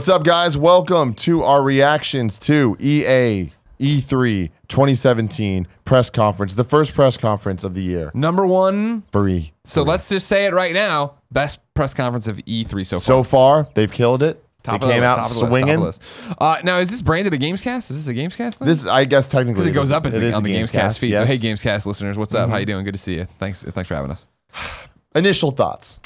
What's up, guys? Welcome to our reactions to EA E3 2017 press conference, the first press conference of the year. Number one. Free. So let's just say it right now. Best press conference of E3 so far. So far, they've killed it. They came out swinging. Now, is this branded a Gamescast? Is this a Gamescast thing? This, I guess, technically, it goes up on the Gamescast feed. Yes. So, hey, Gamescast listeners, what's up? How you doing? Good to see you. Thanks for having us. Initial thoughts.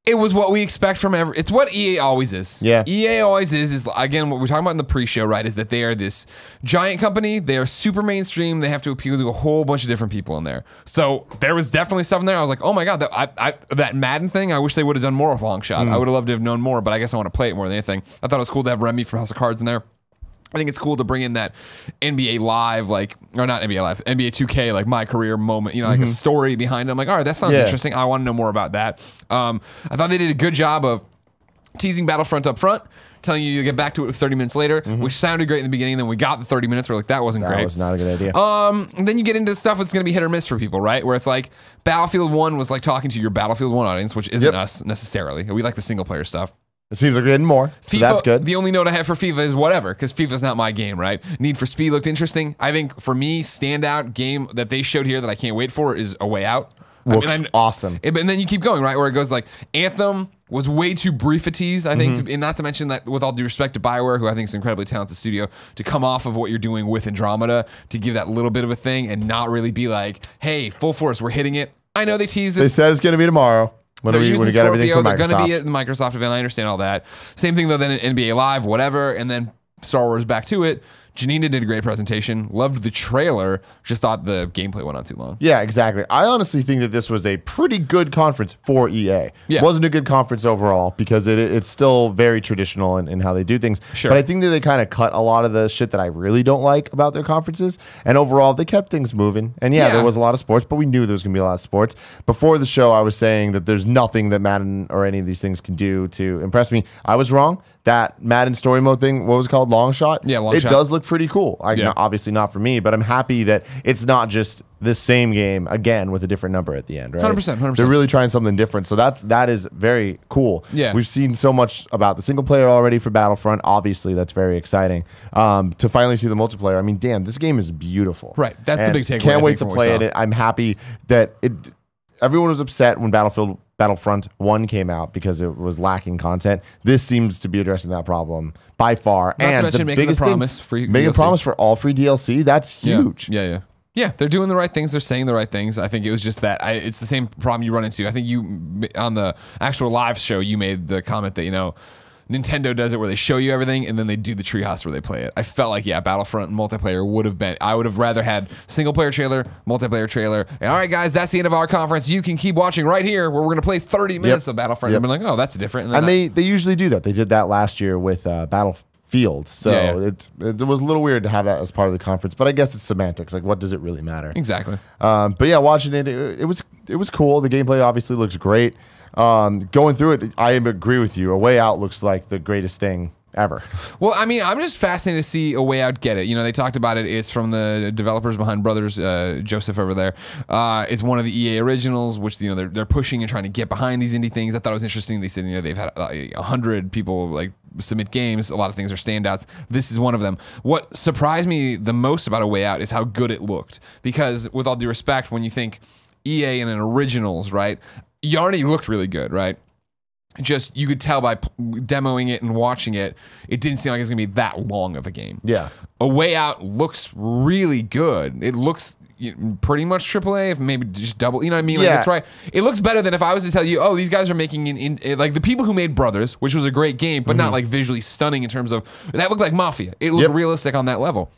It was what we expect from it's what EA always is. Yeah. EA always is again, what we're talking about in the pre-show, right, is that they are this giant company. They are super mainstream. They have to appeal to a whole bunch of different people in there. So there was definitely stuff in there. I was like, oh my God, that Madden thing, I wish they would have done more of a long shot. I would have loved to have known more, but I guess I want to play it more than anything. I thought it was cool to have Remy from House of Cards in there. I think it's cool to bring in that NBA Live, like, or not NBA Live, NBA 2K, like my career moment, you know, like a story behind it. I'm like, all right, that sounds interesting. I want to know more about that. I thought they did a good job of teasing Battlefront up front, telling you you get back to it 30 minutes later, which sounded great in the beginning. Then we got the 30 minutes. We're like, that wasn't great. That was not a good idea. And then you get into stuff that's going to be hit or miss for people, right? Where it's like Battlefield 1 was like talking to your Battlefield 1 audience, which isn't us necessarily. We like the single player stuff. It seems like we're getting more, so FIFA, that's good. The only note I have for FIFA is whatever, because FIFA's not my game, right? Need for Speed looked interesting. I think for me, standout game that they showed here that I can't wait for is A Way Out. Looks awesome. And then you keep going, right? Where it goes like Anthem was way too brief a tease, I think, and not to mention that with all due respect to BioWare, who I think is an incredibly talented studio, to come off of what you're doing with Andromeda, to give that little bit of a thing and not really be like, hey, full force, we're hitting it. I know they teased it. They said it's going to be tomorrow. When we get everything from Microsoft. They're going to be at the Microsoft event. I understand all that. Same thing, though, then in NBA Live, whatever. And then Star Wars back to it. Janina did a great presentation. Loved the trailer. Just thought the gameplay went on too long. Yeah, exactly. I honestly think that this was a pretty good conference for EA. Yeah. It wasn't a good conference overall because it's still very traditional in how they do things. Sure. But I think that they kind of cut a lot of the shit that I really don't like about their conferences. And overall, they kept things moving. And yeah, there was a lot of sports, but we knew there was going to be a lot of sports. Before the show, I was saying that there's nothing that Madden or any of these things can do to impress me. I was wrong. That Madden story mode thing, what was it called? Long Shot? Yeah, Long Shot. It does look pretty cool. Obviously not for me, but I'm happy that it's not just the same game again with a different number at the end, right? 100%. They're really trying something different. So that is very cool. Yeah. We've seen so much about the single player already for Battlefront. Obviously, that's very exciting. To finally see the multiplayer, I mean, damn, this game is beautiful. Right. That's the big takeaway. Can't wait to play it. I'm happy that everyone was upset when Battlefront 1 came out because it was lacking content. This seems to be addressing that problem by far. Not and to mention the biggest making a promise for all free DLC. That's huge. Yeah, they're doing the right things. They're saying the right things. I think it was just that it's the same problem you run into. I think you, on the actual live show, you made the comment that, you know, Nintendo does it where they show you everything and then they do the treehouse where they play it. I felt like, yeah, Battlefront multiplayer would have been, I would have rather had single player trailer, multiplayer trailer. And all right, guys, that's the end of our conference. You can keep watching right here where we're going to play 30 minutes of Battlefront. And I'm like, oh, that's different. And they usually do that. They did that last year with Battlefield. So it was a little weird to have that as part of the conference, but I guess it's semantics. Like, what does it really matter? Exactly. But yeah, watching it was cool. The gameplay obviously looks great. Going through it, I agree with you. A Way Out looks like the greatest thing ever. Well, I mean, I'm just fascinated to see A Way Out get it. You know, they talked about it. It's from the developers behind Brothers, Joseph over there. It's one of the EA originals, which, you know, they're pushing and trying to get behind these indie things. I thought it was interesting. They said, you know, they've had 100 people like submit games. A lot of things are standouts. This is one of them. What surprised me the most about A Way Out is how good it looked. Because with all due respect, when you think EA and an originals, right? Yarny looked really good, right? Just, you could tell by demoing it and watching it, it didn't seem like it was going to be that long of a game. Yeah. A Way Out looks really good. It looks pretty much AAA, if maybe just double, you know what I mean? Like, that's right. It looks better than if I was to tell you, oh, these guys are making, like the people who made Brothers, which was a great game, but not like visually stunning in terms of, that looked like Mafia. It looked realistic on that level.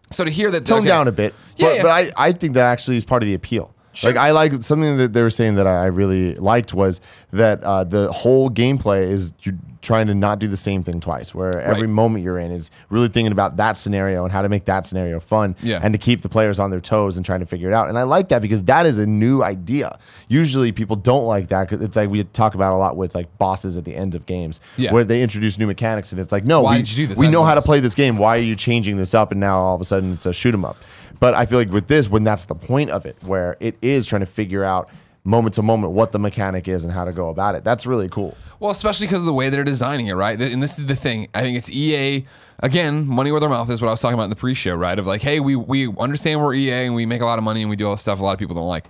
So to hear that... Toned down a bit. But I think that actually is part of the appeal. Sure. Like, I like something that they were saying that I really liked was that the whole gameplay is you're trying to not do the same thing twice, where every moment you're in is really thinking about that scenario and how to make that scenario fun and to keep the players on their toes and trying to figure it out. And I like that because that is a new idea. Usually people don't like that because it's like we talk about a lot with like bosses at the end of games where they introduce new mechanics and it's like, no, we know how to play this game. Why are you changing this up? And now all of a sudden it's a shoot 'em up. But I feel like with this, when that's the point of it, where it is trying to figure out moment to moment what the mechanic is and how to go about it. That's really cool. Well, especially because of the way they're designing it, right? And this is the thing. I think it's EA, again, money where their mouth is, what I was talking about in the pre-show, right? Of like, hey, we understand we're EA and we make a lot of money and we do all this stuff a lot of people don't like.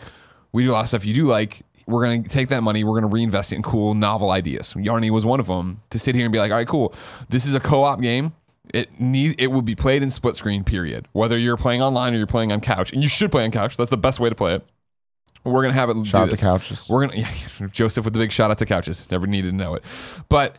We do a lot of stuff you do like. We're going to take that money. We're going to reinvest it in cool, novel ideas. Yarny was one of them, to sit here and be like, all right, cool. This is a co-op game. It will be played in split screen, period. Whether you're playing online or you're playing on couch. And you should play on couch. That's the best way to play it. We're going to have it shout do this. out to couches. We're going to, Joseph with the big shout out to couches. Never needed to know it. But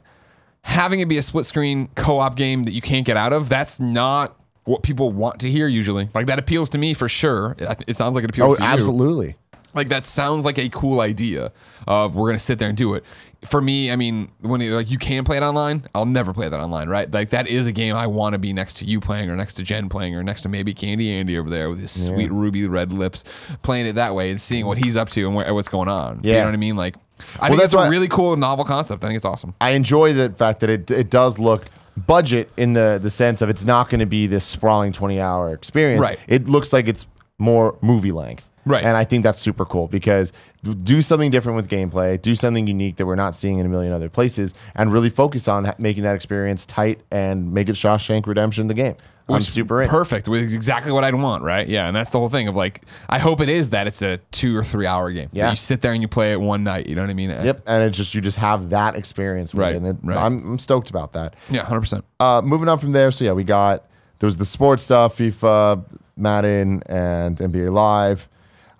having it be a split screen co-op game that you can't get out of, that's not what people want to hear usually. Like that appeals to me for sure. It sounds like it appeals to you. Absolutely. Like that sounds like a cool idea of we're going to sit there and do it. For me, I mean, when you can play it online, I'll never play that online, right? Like that is a game I want to be next to you playing or next to Jen playing or next to maybe Candy Andy over there with his sweet ruby red lips playing it that way and seeing what he's up to and what's going on. Yeah. You know what I mean? Like, I think that's a really cool novel concept. I think it's awesome. I enjoy the fact that it does look budget in the sense of it's not going to be this sprawling 20-hour experience. Right. It looks like it's more movie length. Right. And I think that's super cool because do something different with gameplay, do something unique that we're not seeing in a million other places, and really focus on making that experience tight and make it Shawshank Redemption the game. I'm super in. Perfect. Which is exactly what I'd want, right? Yeah, and that's the whole thing of like, I hope it is that it's a 2 or 3 hour game. Yeah. You sit there and you play it one night, you know what I mean? Yep, and it's just, you just have that experience with it. And I'm stoked about that. Yeah, 100%. Moving on from there, so yeah, there was the sports stuff, FIFA, Madden, and NBA Live.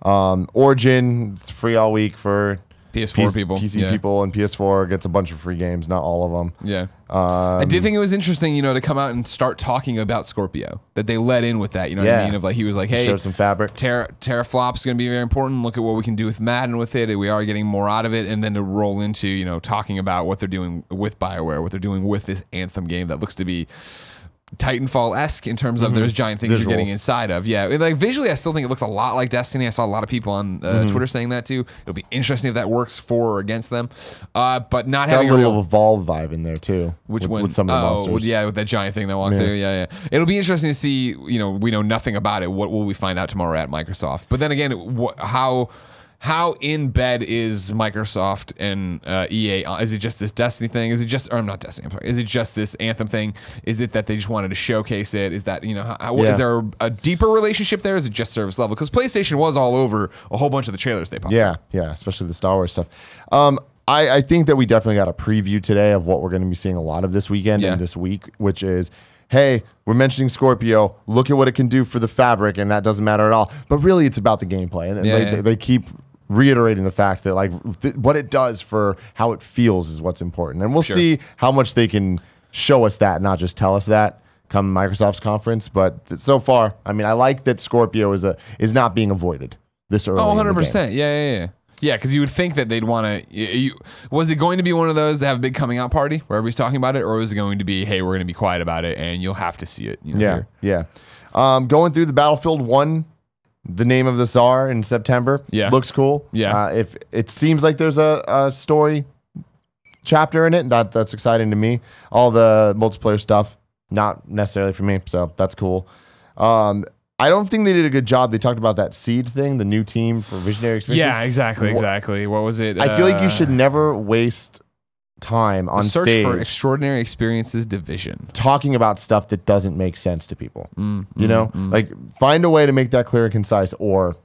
Origin, it's free all week for PS4 people, PC people, and PS4 gets a bunch of free games, not all of them. Yeah. I did think it was interesting, to come out and start talking about Scorpio, that they led in with that, you know what I mean? Of like, he was like, hey, show some fabric. Teraflop's going to be very important. Look at what we can do with Madden with it. We are getting more out of it. And then to roll into, talking about what they're doing with BioWare, what they're doing with this Anthem game that looks to be Titanfall-esque in terms of there's giant things you're getting inside of. Yeah, like visually, I still think it looks a lot like Destiny. I saw a lot of people on Twitter saying that too. It'll be interesting if that works for or against them. But not having a little Evolve vibe in there too. Which with some of the monsters. Yeah, with that giant thing that walks through. Yeah. It'll be interesting to see. We know nothing about it. What will we find out tomorrow at Microsoft? But then again, how in bed is Microsoft and EA? Is it just this Destiny thing? Is it just, or I'm not Destiny, I'm sorry. Is it just this Anthem thing? Is it that they just wanted to showcase it? Is that, is there a deeper relationship there? Is it just service level? Because PlayStation was all over a whole bunch of the trailers they popped up. Yeah, especially the Star Wars stuff. I think that we definitely got a preview today of what we're going to be seeing a lot of this weekend and this week, which is, hey, we're mentioning Scorpio. Look at what it can do for the fabric, and that doesn't matter at all. But really, it's about the gameplay. And they keep reiterating the fact that what it does for how it feels is what's important. And we'll see how much they can show us that, not just tell us that come Microsoft's conference. But so far, I mean, I like that Scorpio is not being avoided this early. Oh, 100%. Yeah. Yeah, because you would think that they'd want to. Was it going to be one of those that have a big coming out party where everybody's talking about it, or was it going to be, hey, we're going to be quiet about it and you'll have to see it? Yeah. Going through the Battlefield 1, the name of the Tsar in September. Yeah, looks cool. Yeah, if it seems like there's a story chapter in it, that's exciting to me. All the multiplayer stuff, not necessarily for me, so that's cool. I don't think they did a good job. They talked about that seed thing, the new team for Visionary Experiences. Yeah, exactly. What was it? I feel like you should never waste time on search stage for Extraordinary Experiences Division talking about stuff that doesn't make sense to people. Like find a way to make that clear and concise, or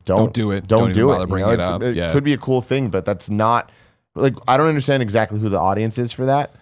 don't do it. Don't do it. It could be a cool thing, but that's not like, I don't understand exactly who the audience is for that.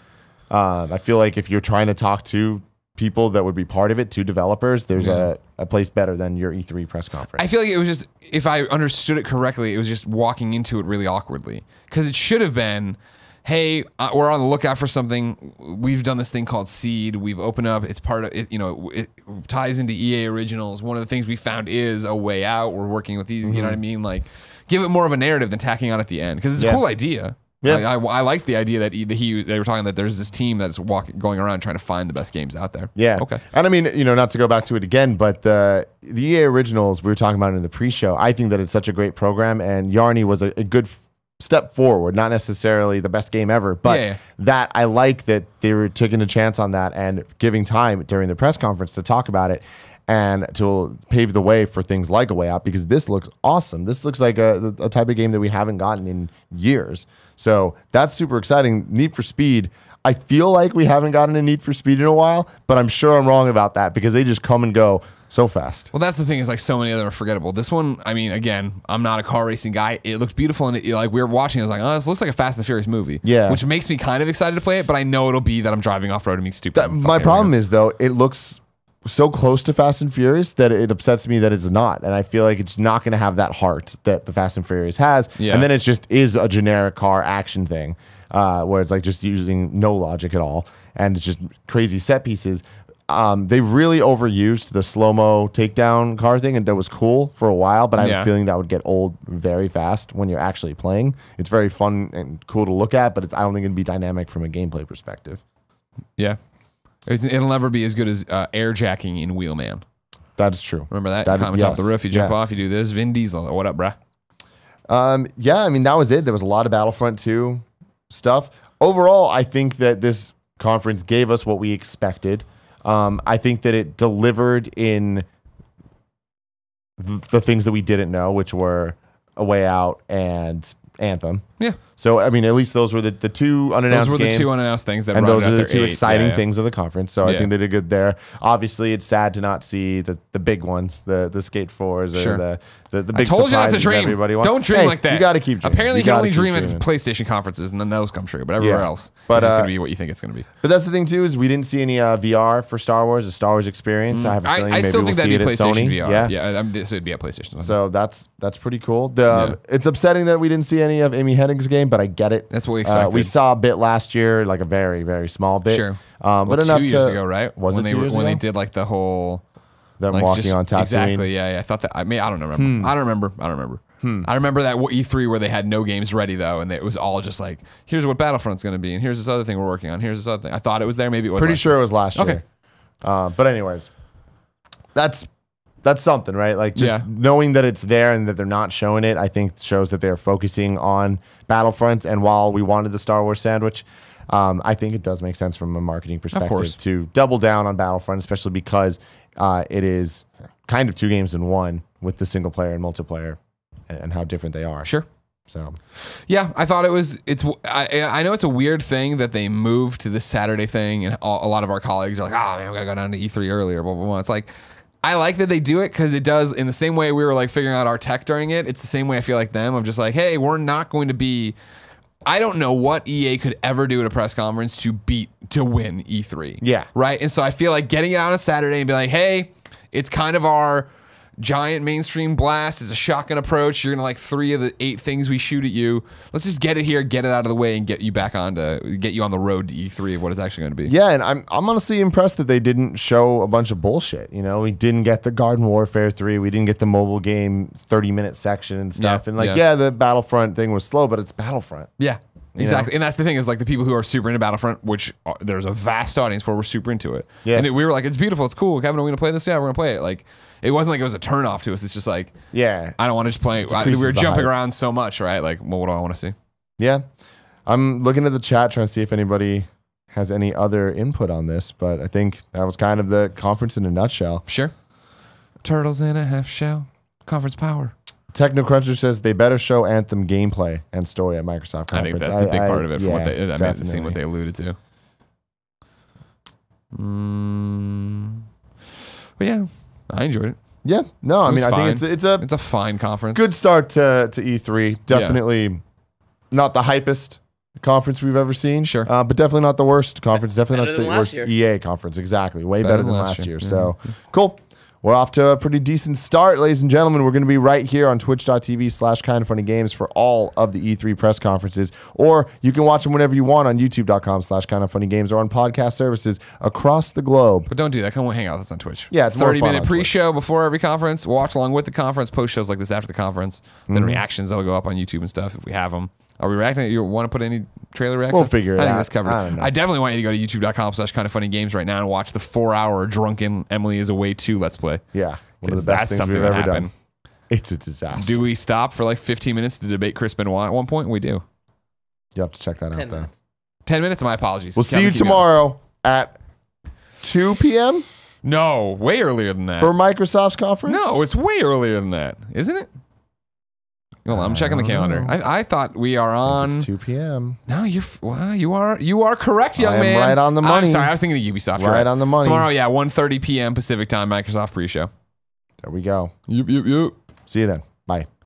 I feel like if you're trying to talk to people that would be part of it, to developers, there's a place better than your E3 press conference. I feel like it was just, if I understood it correctly, it was just walking into it really awkwardly, because it should have been, hey, we're on the lookout for something. We've done this thing called Seed. We've opened up. It's part of it. It ties into EA Originals. One of the things we found is a way out. We're working with these. You know what I mean? Like, give it more of a narrative than tacking on at the end, because it's a cool idea. Yeah, I like the idea that they were talking that there's this team that's going around trying to find the best games out there. Yeah. Okay. And I mean, not to go back to it again, but the EA Originals we were talking about in the pre-show, I think that it's such a great program, and Yarny was a good step forward, not necessarily the best game ever, but that I like that they were taking a chance on that and giving time during the press conference to talk about it and to pave the way for things like A Way Out, because this looks awesome. This looks like a type of game that we haven't gotten in years. So that's super exciting. Need for Speed. I feel like we haven't gotten a Need for Speed in a while, but I'm sure I'm wrong about that because they just come and go so fast. Well, that's the thing, is like so many of them are forgettable. This one, I mean, again, I'm not a car racing guy. It looked beautiful, and like we were watching, I was like, oh, this looks like a Fast and Furious movie. Yeah. Which makes me kind of excited to play it, but I know it'll be that I'm driving off road and being stupid. My problem is, though, it looks so close to Fast and Furious that it upsets me that it's not. And I feel like it's not going to have that heart that the Fast and Furious has. Yeah. And then it just is a generic car action thing where it's like just using no logic at all. And it's just crazy set pieces. They really overused the slow-mo takedown car thing, and that was cool for a while, but I have a feeling that would get old very fast when you're actually playing. It's very fun and cool to look at, but I don't think it'd be dynamic from a gameplay perspective. Yeah. It'll never be as good as airjacking in Wheelman. That's true. Remember that? You climb on top of the roof, you jump off, you do this. Vin Diesel. What up, bruh? Yeah, I mean, that was it. There was a lot of Battlefront 2 stuff. Overall, I think that this conference gave us what we expected. I think that it delivered in the things that we didn't know, which were A Way Out and Anthem. Yeah. So, I mean, at least those were the two unannounced games. Those were the two unannounced things that and those are the two 8. exciting things of the conference. So I think they did good there. Obviously, it's sad to not see the big ones, the Skate 4s or the big surprises. I told you not to dream. Everybody wants. Don't dream like that. You got to keep dreaming. Apparently, you can only dream at PlayStation conferences, and then those come true. But everywhere else, it's just going to be what you think it's going to be. But that's the thing, too, is we didn't see any VR for Star Wars, a Star Wars experience. I have a feeling maybe still think that'd be PlayStation VR. Yeah, this would be at PlayStation. So that's pretty cool. It's upsetting that we didn't see any of Amy Hennig's game, but I get it. That's what we expected. We saw a bit last year, like a very, very small bit. Sure. But enough 2 years ago, right? Was it 2 years ago? When they did like the whole... Them like walking on Tatooine. Exactly, yeah. I thought that... I don't remember. I don't remember. I remember that E3 where they had no games ready, though, and it was all just like, here's what Battlefront's going to be, and here's this other thing we're working on, here's this other thing. I thought it was there. Maybe it was Pretty sure it was last year. Okay. But anyways, that's something, right? Like just knowing that it's there and that they're not showing it, I think shows that they're focusing on Battlefront. And while we wanted the Star Wars sandwich, I think it does make sense from a marketing perspective to double down on Battlefront, especially because it is kind of 2 games in one with the single player and multiplayer and how different they are. Sure. So, yeah, I thought I know it's a weird thing that they moved to this Saturday thing, and a lot of our colleagues are like, oh man, we gotta go down to E3 earlier, blah, blah, blah. It's like, I like that they do it because it does, in the same way we were like figuring out our tech during it, it's the same way I feel like them. I'm just like, hey, we're not going to be, I don't know what EA could ever do at a press conference to win E3. Yeah. Right? And so I feel like getting it out on a Saturday and be like, hey, it's kind of our giant mainstream blast. It's a shotgun approach. You're going to like 3 of the 8 things we shoot at you. Let's just get it here, get it out of the way, and get you on the road to E3 of what it's actually going to be. Yeah, and I'm honestly impressed that they didn't show a bunch of bullshit. You know, we didn't get the Garden Warfare 3. We didn't get the mobile game 30-minute section and stuff. And the Battlefront thing was slow, but it's Battlefront. Yeah. Exactly. And that's the thing, is like the people who are super into Battlefront, which there's a vast audience for, we're super into it. Yeah. And we were like, it's beautiful, it's cool. Kevin, are we going to play this? Yeah, we're going to play it. Like, it wasn't like it was a turn off to us. It's just like, I don't want to just play. We were jumping around so much, right? Like, well, what do I want to see? Yeah. I'm looking at the chat trying to see if anybody has any other input on this, but I think that was kind of the conference in a nutshell. Sure. Turtles in a half shell. Conference power. TechnoCruncher says they better show Anthem gameplay and story at Microsoft conference. I think that's a big part of it from what they, that seemed what they alluded to. But yeah, I enjoyed it. Yeah, no, I mean, I think it's a fine conference. Good start to E3. Definitely not the hypest conference we've ever seen. Sure, but definitely not the worst conference. Definitely not the worst year. EA conference. Exactly, way better than last year. So cool. We're off to a pretty decent start, ladies and gentlemen. We're going to be right here on twitch.tv/kindoffunnygames for all of the E3 press conferences, or you can watch them whenever you want on youtube.com/kindoffunnygames or on podcast services across the globe. But don't do that. Come hang out with us on Twitch. Yeah, it's 30-minute pre-show before every conference. We'll watch along with the conference, post shows like this after the conference, then reactions that'll go up on YouTube and stuff if we have them. Are we reacting? You want to put any trailer reactions? We'll figure it out. I think that's covered. I don't know. I definitely want you to go to youtube.com/kindoffunnygames right now and watch the 4-hour drunken Emily is Away 2 Let's Play. Yeah. One of the best things we've ever done. It's a disaster. Do we stop for like 15 minutes to debate Chris Benoit at one point? We do. You have to check that out, though. 10 minutes? My apologies. We'll see you tomorrow at 2 p.m.? No, way earlier than that. For Microsoft's conference? No, it's way earlier than that, isn't it? Hold on, I'm checking the calendar. I thought we are on. It's 2 p.m. No, you are correct, young man. Right on the money. I'm sorry, I was thinking of Ubisoft. Right on the money. Tomorrow, yeah, 1:30 p.m. Pacific time, Microsoft pre-show. There we go. Yep. See you then. Bye.